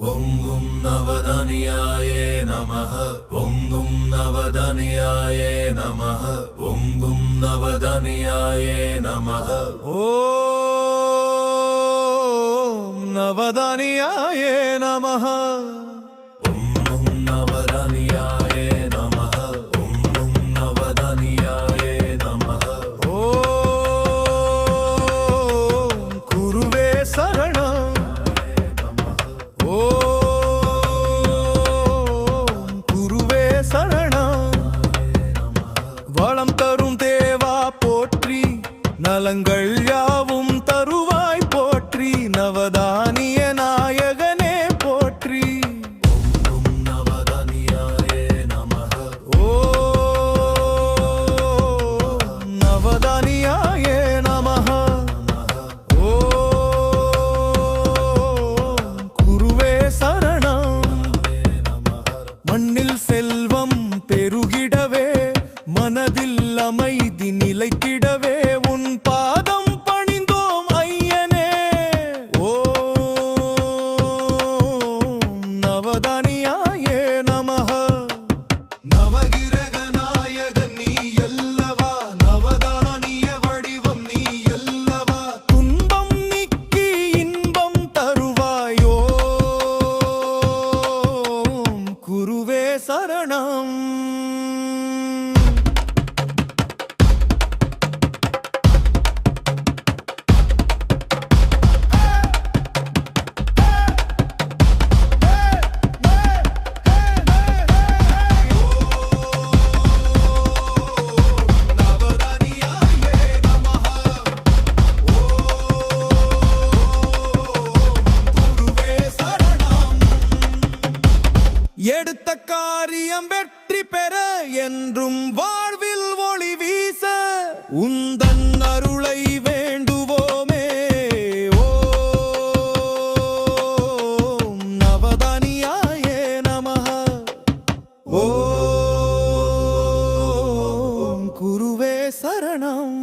ஓங்கும் நவதனியாயே நமः ஓங்கும் நவதனியாயே நமः ஓங்கும் நவதனியாயே நமः ஓம் நவதனியாயே நமः ஓம் நவதனியாயே நமः ஓம் நவதனியாயே நமः ஓம் குருவே சரணம் வளம் தரும் தேவா போற்றி நலங்கள் யாவும் தருவாய் போற்றி நவதானிய நாயகனே போற்றி ஓம் நவதானியாயே நமः ஓம் நவதானியாயே நமः ஓம் குருவே சரணம் மண்ணில் செல்வம் பெருகிடவே மனதில் அமைதி நிலைத்திடவே உன் பாதம் பணிந்தோம் ஐயனே ஓம் நவதானியாயே நமः நவகிரக நாயகன் நீ அல்லவா நவதானிய வடிவம் நீ அல்லவா துன்பம் நீக்கி இன்பம் தருவாயோ குருவே சரணம் எடுத்த காரியம் வெற்றி பெற என்றும் வாழ்வில் ஒளி வீச உந்தன் அருளை வேண்டுவோமே ஓம் நவதானியாயே நமः ஓம் குருவே சரணம்